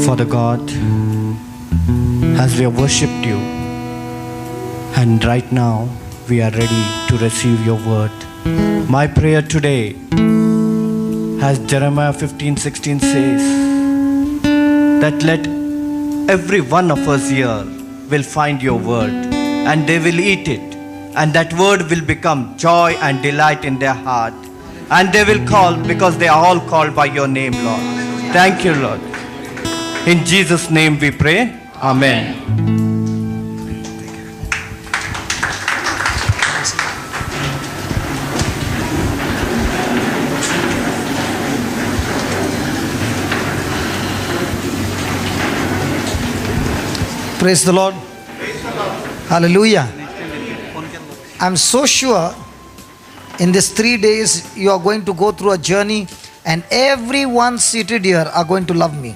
Father God, as we have worshipped you, and right now we are ready to receive your word. My prayer today, as Jeremiah 15:16 says, that let every one of us here will find your word and they will eat it, and that word will become joy and delight in their heart, and they will call because they are all called by your name, Lord. Thank you, Lord. In Jesus' name we pray. Amen. Praise the Lord. Hallelujah. I'm so sure in these 3 days you are going to go through a journey, and everyone seated here are going to love me.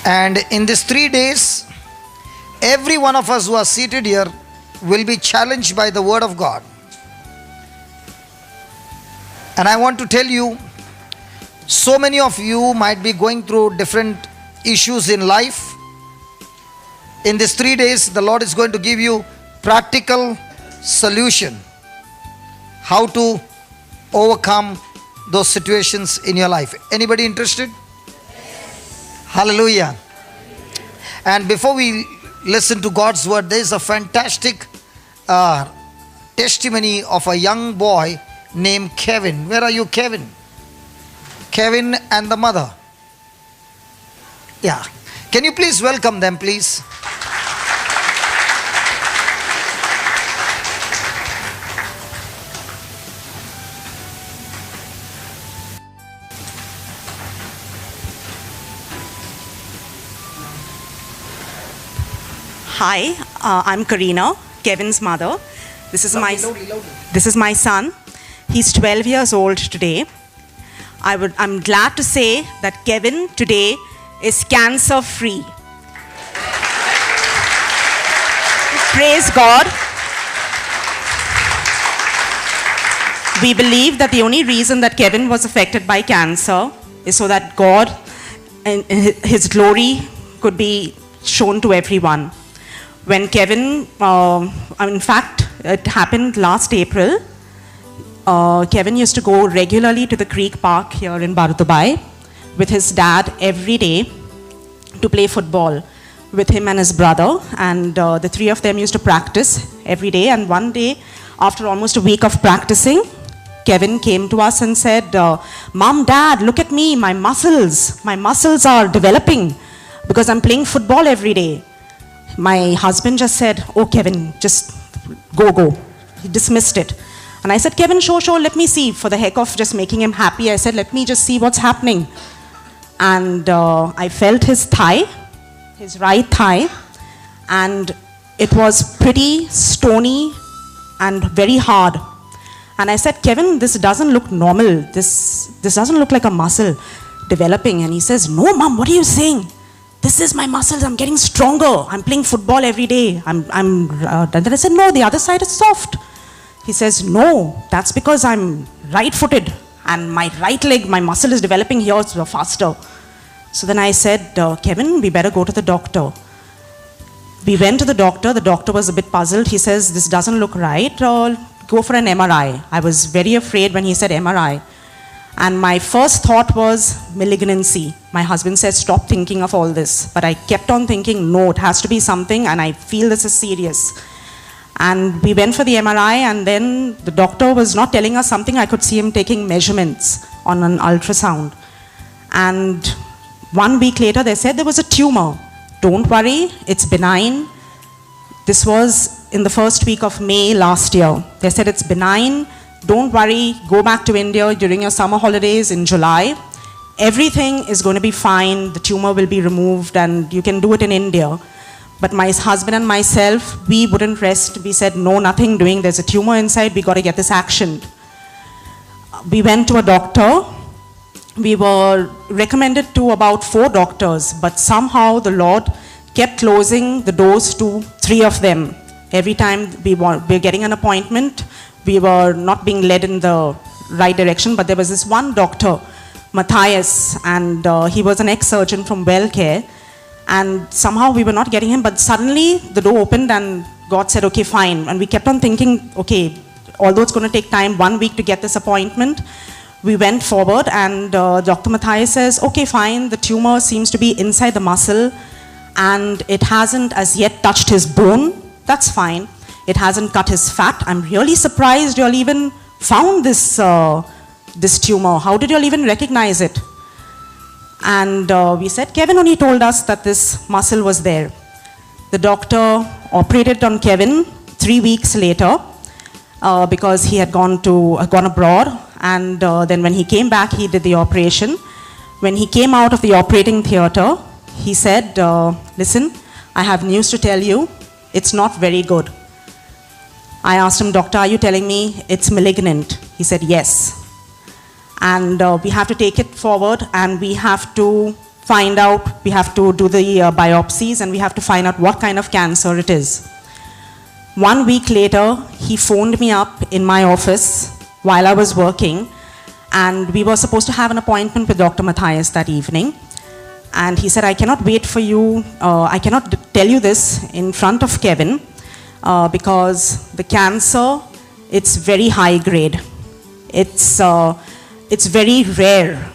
And in these 3 days, every one of us who are seated here will be challenged by the word of God. And I want to tell you, so many of you might be going through different issues in life. In these 3 days, the Lord is going to give you practical solution how to overcome those situations in your life. Anybody interested? Hallelujah. And before we listen to God's word, there is a fantastic testimony of a young boy named Kevin. Where are you, Kevin? Kevin and the mother. Yeah. Can you please welcome them, please? Hi, I'm Karina, Kevin's mother. This is my son. He's 12 years old today. I'm glad to say that Kevin today is cancer free. Praise God. We believe that the only reason that Kevin was affected by cancer is so that God and his glory could be shown to everyone. When Kevin, in fact, it happened last April. Kevin used to go regularly to the Creek Park here in Barudubai with his dad every day to play football with him and his brother. And the three of them used to practice every day. And one day, after almost a week of practicing, Kevin came to us and said, Mom, Dad, look at me, my muscles are developing because I'm playing football every day. My husband just said, oh, Kevin, just go. He dismissed it. And I said, Kevin, show, let me see. For the heck of just making him happy, I said, let me just see what's happening. And I felt his thigh, his right thigh, and it was pretty stony and very hard. And I said, Kevin, this doesn't look normal. This doesn't look like a muscle developing. And he says, no, Mom, what are you saying? This is my muscles, I'm getting stronger. I'm playing football every day. And then I said, no, the other side is soft. He says, no, that's because I'm right-footed and my right leg, my muscle is developing here faster. So then I said, Kevin, we better go to the doctor. We went to the doctor was a bit puzzled. He says, this doesn't look right, go for an MRI. I was very afraid when he said MRI. And my first thought was malignancy. My husband said, stop thinking of all this. But I kept on thinking, no, it has to be something, and I feel this is serious. And we went for the MRI, and then the doctor was not telling us something. I could see him taking measurements on an ultrasound. And 1 week later, they said there was a tumor. Don't worry, it's benign. This was in the first week of May last year. They said it's benign. Don't worry, go back to India during your summer holidays in July. Everything is going to be fine. The tumor will be removed and you can do it in India. But my husband and myself, we wouldn't rest. We said, no, nothing doing. There's a tumor inside. We got to get this actioned. We went to a doctor. We were recommended to about 4 doctors, but somehow the Lord kept closing the doors to 3 of them. Every time we were getting an appointment, we were not being led in the right direction, but there was this one doctor, Matthias, and he was an ex-surgeon from WellCare, and somehow we were not getting him, but suddenly the door opened and God said, okay, fine. And we kept on thinking, okay, although it's going to take time, 1 week to get this appointment, we went forward and Dr. Matthias says, okay, fine, the tumor seems to be inside the muscle and it hasn't as yet touched his bone. That's fine. It hasn't cut his fat. I'm really surprised you all even found this, this tumor. How did you all even recognize it? And we said, Kevin only told us that this muscle was there. The doctor operated on Kevin 3 weeks later because he had gone abroad. And then when he came back, he did the operation. When he came out of the operating theater, he said, listen, I have news to tell you. It's not very good. I asked him, doctor, are you telling me it's malignant? He said, yes. And we have to take it forward and we have to find out, we have to do the biopsies and we have to find out what kind of cancer it is. 1 week later, he phoned me up in my office while I was working, and we were supposed to have an appointment with Dr. Matthias that evening. And he said, I cannot wait for you, I cannot tell you this in front of Kevin because the cancer, it's very high grade. It's very rare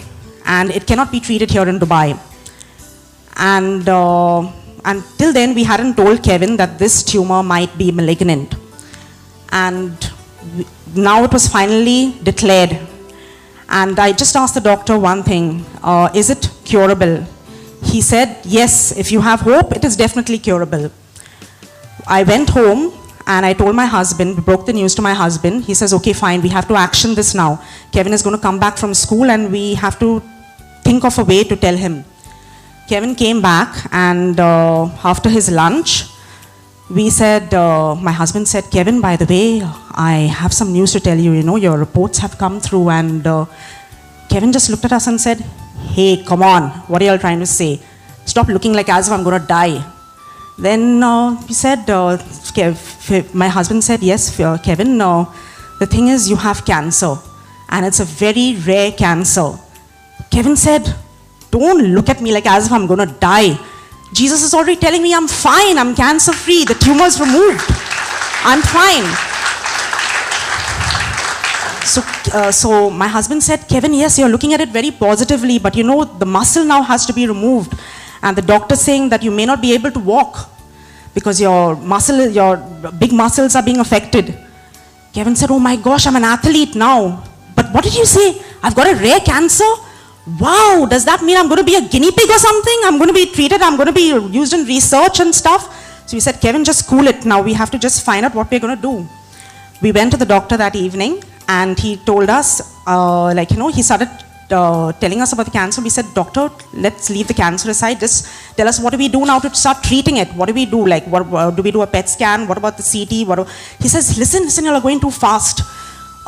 and it cannot be treated here in Dubai. And until then, we hadn't told Kevin that this tumor might be malignant. And now it was finally declared. And I just asked the doctor one thing, is it curable? He said, yes, if you have hope, it is definitely curable. I went home and I told my husband, broke the news to my husband. He says, okay, fine, we have to action this now. Kevin is going to come back from school and we have to think of a way to tell him. Kevin came back and after his lunch, we said, my husband said, Kevin, by the way, I have some news to tell you. You know, your reports have come through. And Kevin just looked at us and said, hey, come on, what are you all trying to say? Stop looking like as if I'm going to die. Then he said, my husband said, yes, Kevin, the thing is you have cancer and it's a very rare cancer. Kevin said, don't look at me like as if I'm going to die. Jesus is already telling me I'm fine, I'm cancer free, the tumor is removed, I'm fine. So my husband said, Kevin, yes, you're looking at it very positively, but you know, the muscle now has to be removed. And the doctor saying that you may not be able to walk because your big muscles are being affected. Kevin said, oh my gosh, I'm an athlete now. But what did you say? I've got a rare cancer? Wow, does that mean I'm going to be a guinea pig or something? I'm going to be treated, I'm going to be used in research and stuff. So we said, Kevin, just cool it now. We have to just find out what we're going to do. We went to the doctor that evening and he told us, he started telling us about the cancer. We said, doctor, let's leave the cancer aside. Just tell us, what do we do now to start treating it? What do we do? Like, what do we do a PET scan? What about the CT? He says, listen, you're going too fast.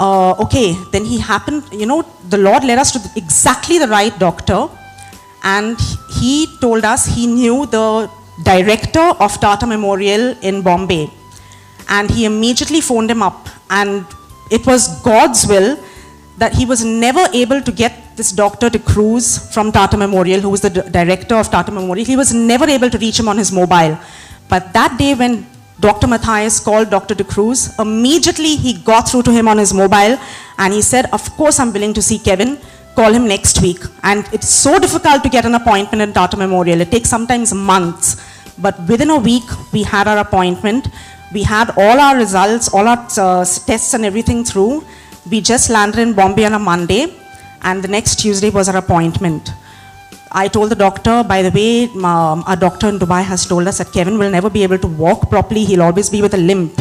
Okay, then the Lord led us to exactly the right doctor, and he told us he knew the director of Tata Memorial in Bombay, and he immediately phoned him up, and it was God's will that he was never able to get this Dr. D'Cruz from Tata Memorial, who was the director of Tata Memorial. He was never able to reach him on his mobile. But that day when Dr. Matthias called Dr. D'Cruz, immediately he got through to him on his mobile and he said, of course I'm willing to see Kevin, call him next week. And it's so difficult to get an appointment in Tata Memorial. It takes sometimes months. But within a week, we had our appointment. We had all our results, all our tests and everything through. We just landed in Bombay on a Monday. and the next Tuesday was our appointment. I told the doctor, by the way, our doctor in Dubai has told us that Kevin will never be able to walk properly. He'll always be with a limp.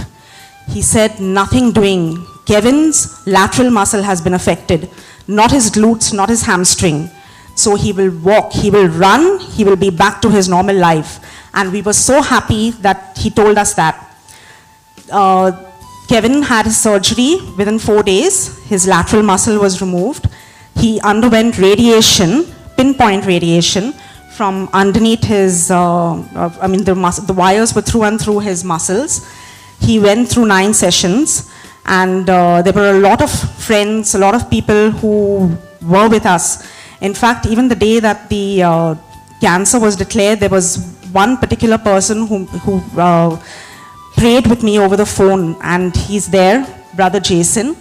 He said, nothing doing. Kevin's lateral muscle has been affected, not his glutes, not his hamstring. So he will walk, he will run, he will be back to his normal life. And we were so happy that he told us that. Kevin had his surgery within 4 days. His lateral muscle was removed. He underwent radiation, pinpoint radiation, from underneath his, the wires were through and through his muscles. He went through 9 sessions, and there were a lot of friends, a lot of people who were with us. In fact, even the day that the cancer was declared, there was one particular person who prayed with me over the phone, and he's there, Brother Jason.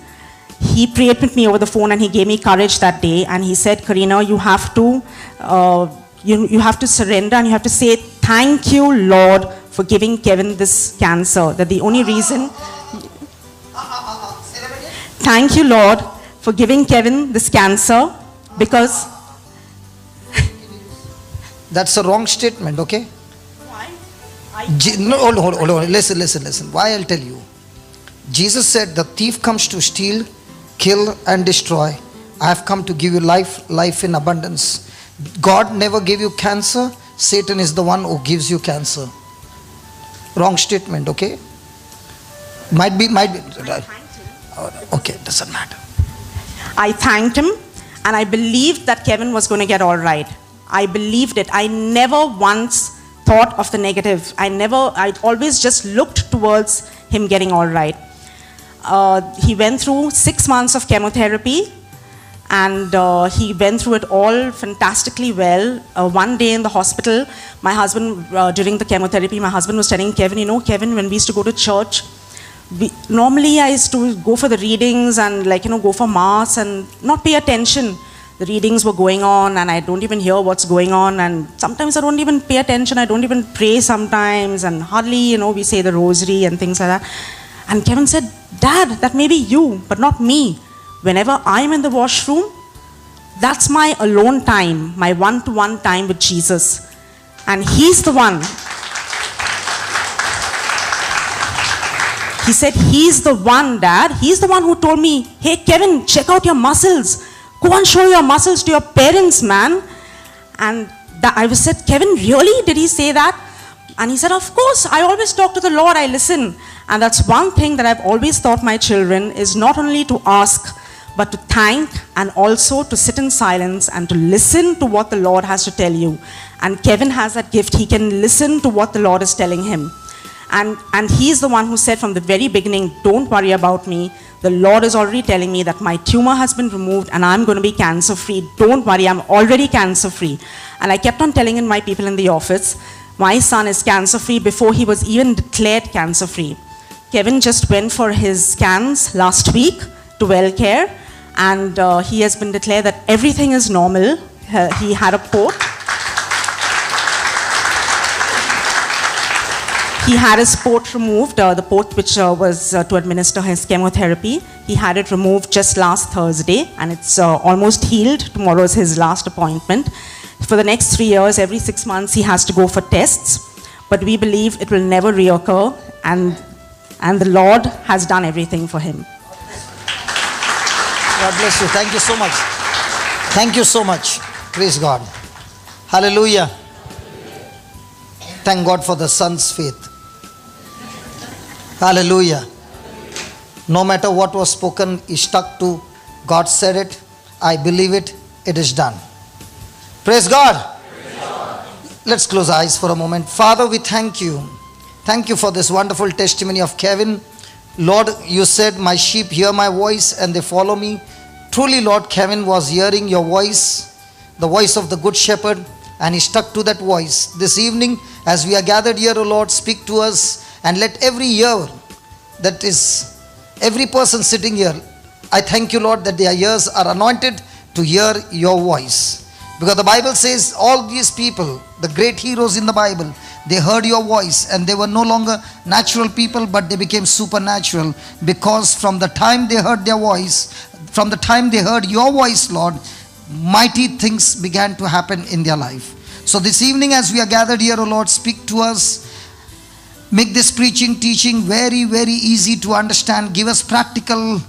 He prayed with me over the phone, and he gave me courage that day, and he said, Karina, you have to surrender, and you have to say, thank you, Lord, for giving Kevin this cancer. That the only reason, thank you, Lord, for giving Kevin this cancer, because that's a wrong statement, okay? why? No, hold on. Listen. Why I'll tell you. Jesus said, the thief comes to steal, kill and destroy. I have come to give you life in abundance. God never gave you cancer. Satan is the one who gives you cancer. Wrong statement, okay? Might be. Okay, doesn't matter. I thanked him, and I believed that Kevin was going to get all right. I believed it. I never once thought of the negative. I always just looked towards him getting all right. He went through 6 months of chemotherapy, and he went through it all fantastically well. One day in the hospital, my husband, during the chemotherapy, my husband was telling Kevin, you know, Kevin, when we used to go to church, normally I used to go for the readings and go for mass and not pay attention. The readings were going on, and I don't even hear what's going on, and sometimes I don't even pay attention. I don't even pray sometimes, and hardly, we say the rosary and things like that. And Kevin said, Dad, that may be you, but not me. Whenever I'm in the washroom, that's my alone time, my one-to-one time with Jesus. And he's the one. He said, he's the one, Dad. He's the one who told me, hey, Kevin, check out your muscles. Go and show your muscles to your parents, man. And I said, Kevin, really? Did he say that? And he said, of course, I always talk to the Lord, I listen. And that's one thing that I've always taught my children, is not only to ask, but to thank, and also to sit in silence and to listen to what the Lord has to tell you. And Kevin has that gift. He can listen to what the Lord is telling him. And he's the one who said from the very beginning, don't worry about me. The Lord is already telling me that my tumor has been removed and I'm going to be cancer-free. Don't worry, I'm already cancer-free. And I kept on telling my people in the office, my son is cancer-free before he was even declared cancer-free. Kevin just went for his scans last week to WellCare, and he has been declared that everything is normal. He had a port. He had his port removed, the port which was to administer his chemotherapy. He had it removed just last Thursday, and it's almost healed. Tomorrow is his last appointment. For the next 3 years, every 6 months, he has to go for tests. But we believe it will never reoccur, and the Lord has done everything for him. God bless you. Thank you so much. Thank you so much. Praise God. Hallelujah. Thank God for the son's faith. Hallelujah. No matter what was spoken, he stuck to, God said it, I believe it, it is done. Praise God. Praise God. Let's close our eyes for a moment. Father, we thank you. Thank you for this wonderful testimony of Kevin. Lord, you said, my sheep hear my voice and they follow me. Truly, Lord, Kevin was hearing your voice, the voice of the Good Shepherd, and he stuck to that voice. This evening, as we are gathered here, O Lord, speak to us, and let every ear, that is, every person sitting here, I thank you, Lord, that their ears are anointed to hear your voice. Because the Bible says all these people, the great heroes in the Bible, they heard your voice, and they were no longer natural people, but they became supernatural, because from the time they heard their voice, from the time they heard your voice, Lord, mighty things began to happen in their life. So this evening as we are gathered here, O Lord, speak to us. Make this preaching, teaching very, very easy to understand. Give us practical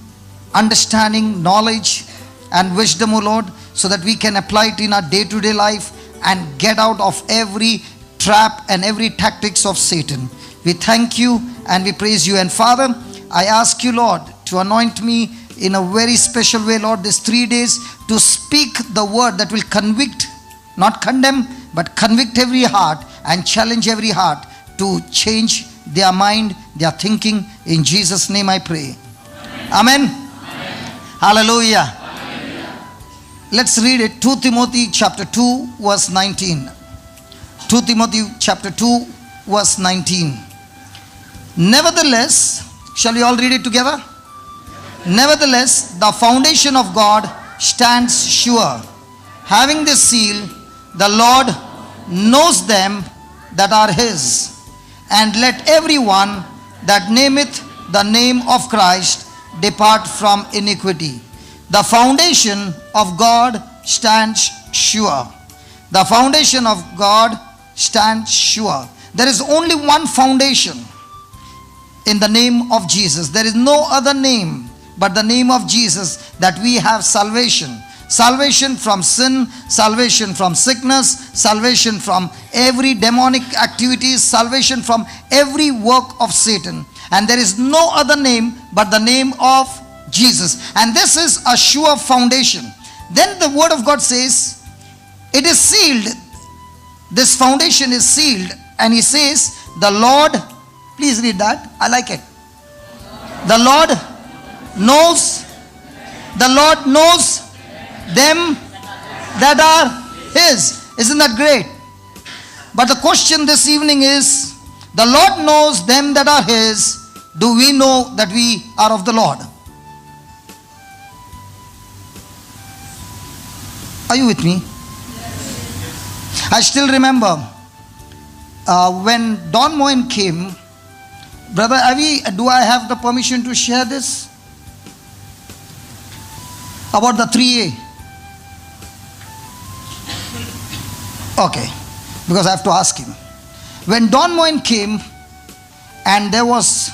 understanding, knowledge and wisdom, O Lord, so that we can apply it in our day-to-day life and get out of every trap and every tactics of Satan. We thank you and we praise you. And Father, I ask you, Lord, to anoint me in a very special way, Lord, these 3 days to speak the word that will convict, not condemn, but convict every heart and challenge every heart to change their mind, their thinking. In Jesus' name I pray. Amen. Amen. Hallelujah. Hallelujah. Let's read it. 2 Timothy chapter 2 verse 19. 2 Timothy chapter 2 verse 19. Nevertheless, shall we all read it together? Nevertheless, the foundation of God stands sure, having this seal, the Lord knows them that are his. And let everyone that nameth the name of Christ depart from iniquity. The foundation of God stands sure. The foundation of God stands sure. There is only one foundation in the name of Jesus. There is no other name but the name of Jesus that we have salvation. Salvation from sin, salvation from sickness, salvation from every demonic activities, salvation from every work of Satan. And there is no other name but the name of Jesus. And this is a sure foundation. Then the word of God says, it is sealed. This foundation is sealed. And he says, the Lord, please read that. I like it. The Lord knows, the Lord knows them that are his. Isn't that great? But the question this evening is, the Lord knows them that are his. Do we know that we are of the Lord? Are you with me? I still remember when Don Moen came. Brother Avi, do I have the permission to share this? About the 3A. Okay, because I have to ask him. When Don Moen came, and there was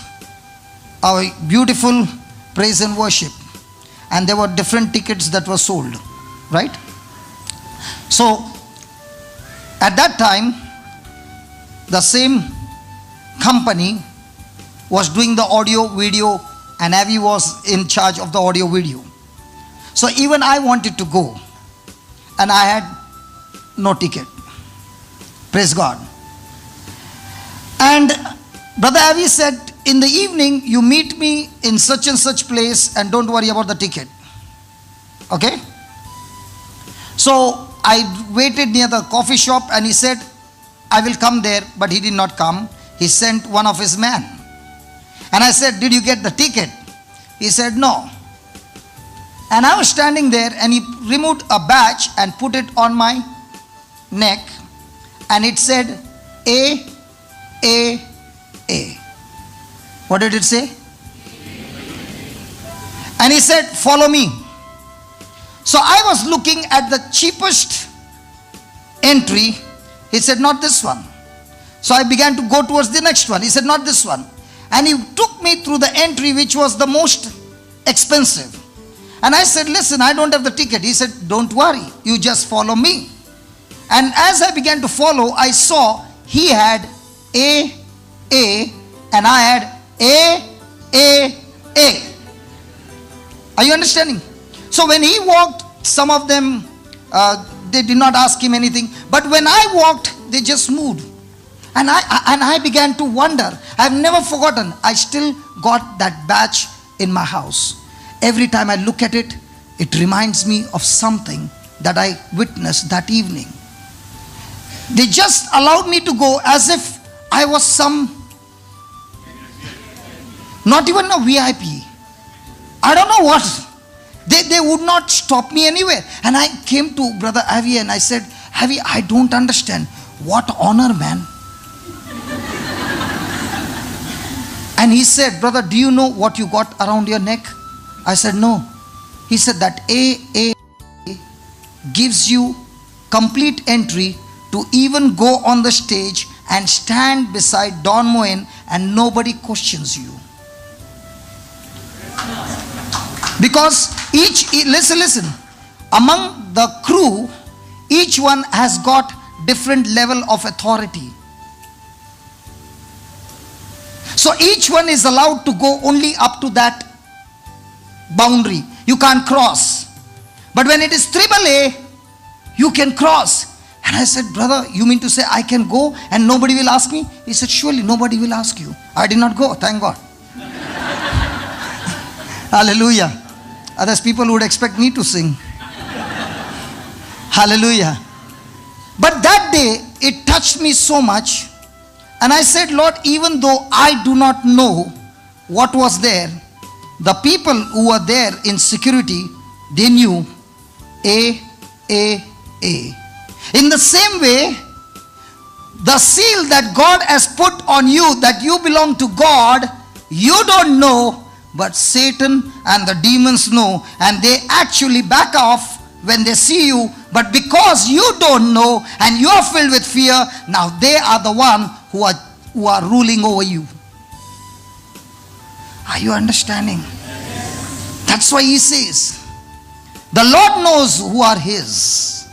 a beautiful praise and worship, and there were different tickets that were sold, right? So, at that time, the same company was doing the audio, video, and Avi was in charge of the audio, video. So even I wanted to go, and I had no ticket. Praise God. And Brother Avi said, in the evening, you meet me in such and such place and don't worry about the ticket. Okay? So I waited near the coffee shop and he said, I will come there, but he did not come. He sent one of his men. And I said, did you get the ticket? He said, no. And I was standing there and he removed a badge and put it on my neck. And it said, A. What did it say? And he said, follow me. So I was looking at the cheapest entry. He said, not this one. So I began to go towards the next one. He said, not this one. And he took me through the entry which was the most expensive. And I said, listen, I don't have the ticket. He said, don't worry, you just follow me. And as I began to follow, I saw he had A, and I had A. Are you understanding? So when he walked, some of them, they did not ask him anything. But when I walked, they just moved. And I began to wonder. I've never forgotten. I still got that badge in my house. Every time I look at it, it reminds me of something that I witnessed that evening. They just allowed me to go as if I was not even a VIP. I don't know what. They would not stop me anywhere. And I came to Brother Avi and I said, Avi, I don't understand. What honor, man. And he said, brother, do you know what you got around your neck? I said, no. He said that AA gives you complete entry to even go on the stage and stand beside Don Moen and nobody questions you. Because listen, among the crew, each one has got different level of authority. So each one is allowed to go only up to that boundary. You can't cross. But when it is AAA, you can cross. And I said, brother, you mean to say I can go and nobody will ask me? He said, surely nobody will ask you. I did not go, thank God. Hallelujah. Others people would expect me to sing. Hallelujah. But that day, it touched me so much. And I said, Lord, even though I do not know what was there, the people who were there in security, they knew A. In the same way, the seal that God has put on you, that you belong to God, you don't know, but Satan and the demons know, and they actually back off when they see you. But because you don't know and you are filled with fear, now they are the one who are ruling over you. Are you understanding? That's why he says, the Lord knows who are his.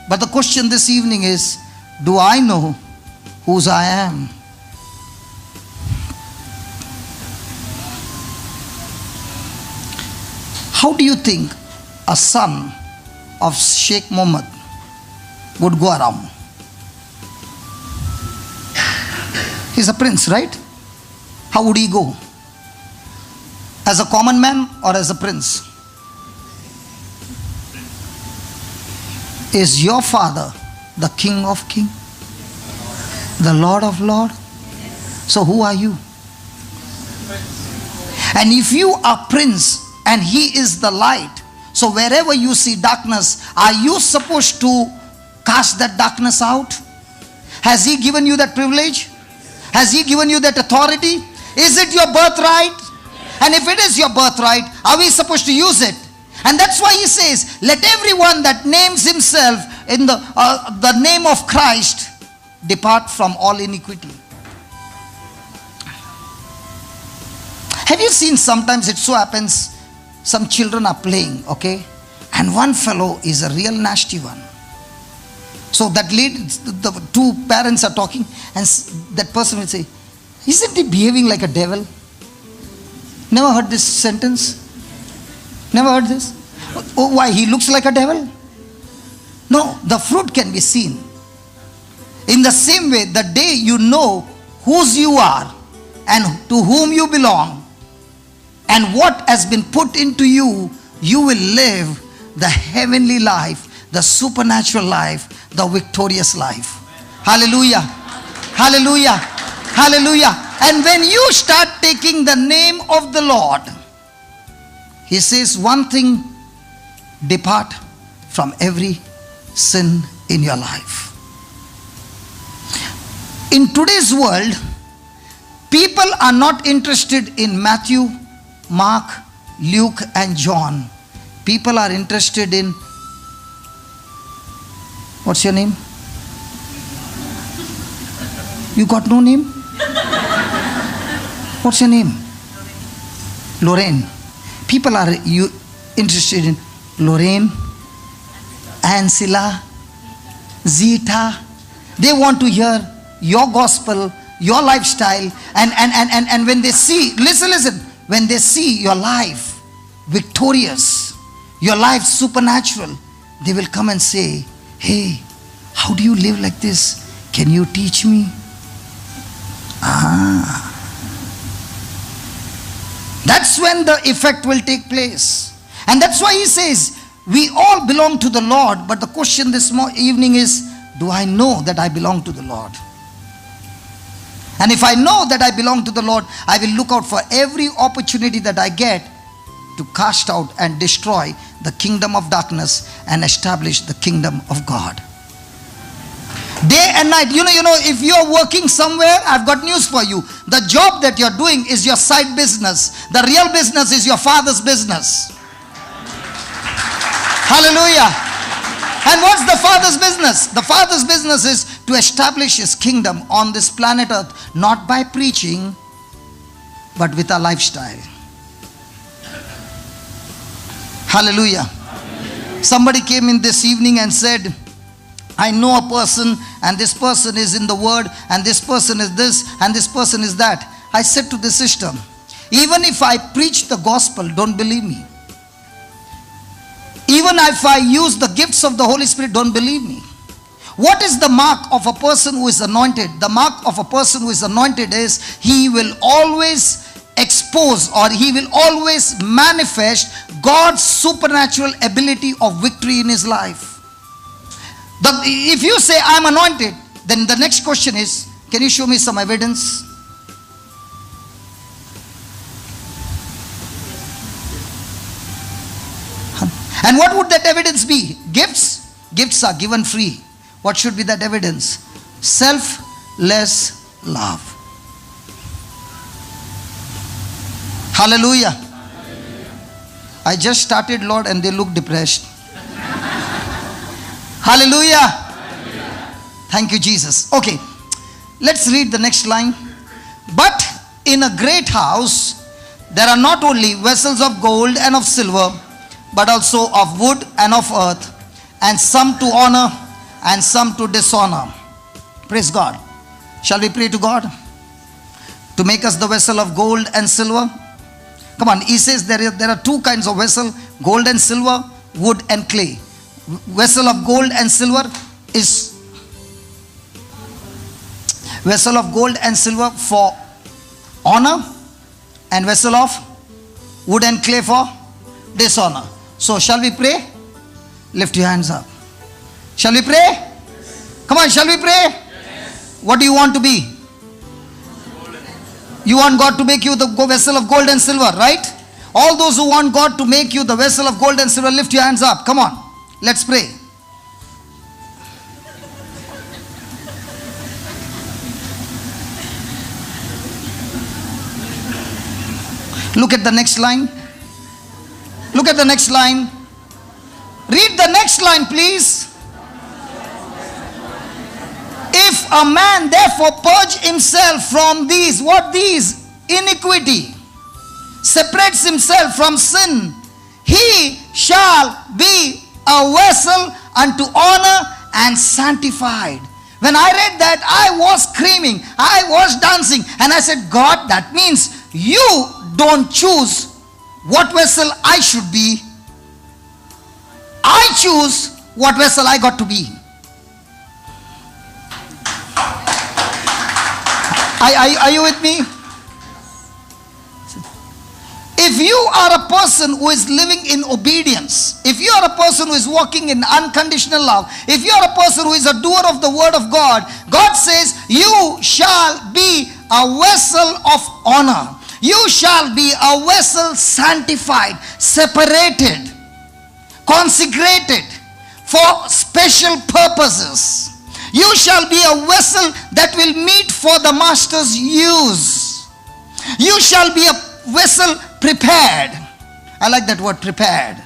But the question this evening is, do I know whose I am? How do you think a son of Sheikh Mohammed would go around? He's a prince, right? How would he go? As a common man or as a prince? Is your father the King of Kings? The Lord of Lords? So who are you? And if you are prince and he is the light, so wherever you see darkness, are you supposed to cast that darkness out? Has he given you that privilege? Has he given you that authority? Is it your birthright? And if it is your birthright, are we supposed to use it? And that's why he says, let everyone that names himself in the name of Christ depart from all iniquity. Have you seen sometimes it so happens, some children are playing, okay? And one fellow is a real nasty one. So that lady, the two parents are talking, and that person will say, isn't he behaving like a devil? Never heard this sentence? Never heard this? Oh, why? He looks like a devil? No, the fruit can be seen. In the same way, the day you know whose you are and to whom you belong and what has been put into you, you will live the heavenly life, the supernatural life, the victorious life. Hallelujah. Hallelujah. Hallelujah. And when you start taking the name of the Lord, he says one thing, depart from every sin in your life. In today's world, people are not interested in Matthew, Mark, Luke and John. People are interested in, what's your name? You got no name? What's your name? Lorraine. People are interested in Lorraine, Ancilla, Zita. They want to hear your gospel, your lifestyle, and when they see, listen, when they see your life victorious, your life supernatural, they will come and say, hey, how do you live like this? Can you teach me? That's when the effect will take place. And that's why he says, we all belong to the Lord, but the question this evening is, do I know that I belong to the Lord? And if I know that I belong to the Lord, I will look out for every opportunity that I get to cast out and destroy the kingdom of darkness and establish the kingdom of God. Day and night, you know, if you're working somewhere, I've got news for you. The job that you're doing is your side business. The real business is your Father's business. Hallelujah. And what's the Father's business? The Father's business is to establish His kingdom on this planet earth, not by preaching, but with a lifestyle. Hallelujah. Somebody came in this evening and said, I know a person, and this person is in the word, and this person is this, and this person is that. I said to the sister, even if I preach the gospel, don't believe me. Even if I use the gifts of the Holy Spirit, don't believe me. What is the mark of a person who is anointed? The mark of a person who is anointed is he will always expose, or he will always manifest God's supernatural ability of victory in his life. If you say, I'm anointed, then the next question is, can you show me some evidence? And what would that evidence be? Gifts? Gifts are given free. What should be that evidence? Selfless love. Hallelujah. I just started, Lord, and they look depressed. Hallelujah. Thank you, Jesus. Okay, let's read the next line. But in a great house, there are not only vessels of gold and of silver, but also of wood and of earth, and some to honor and some to dishonor. Praise God. Shall we pray to God to make us the vessel of gold and silver? Come on, he says there are two kinds of vessel, gold and silver, wood and clay. Vessel of gold and silver is vessel of gold and silver for honor, and vessel of wood and clay for dishonor. So shall we pray? Lift your hands up. Shall we pray? Come on, shall we pray? Yes. What do you want to be? You want God to make you the vessel of gold and silver, right? All those who want God to make you the vessel of gold and silver, lift your hands up. Come on, let's pray. Look at the next line. Look at the next line. Read the next line, please. If a man therefore purge himself from these, what these? Iniquity. Separates himself from sin, he shall be a vessel unto honor and sanctified. When I read that, I was screaming, I was dancing, and I said, God, that means you don't choose what vessel I should be. I choose what vessel I got to be. Are you with me? If you are a person who is living in obedience, if you are a person who is walking in unconditional love, if you are a person who is a doer of the word of God, God says you shall be a vessel of honor. You shall be a vessel sanctified, separated, consecrated for special purposes. You shall be a vessel that will meet for the master's use. You shall be a vessel prepared. I like that word, prepared.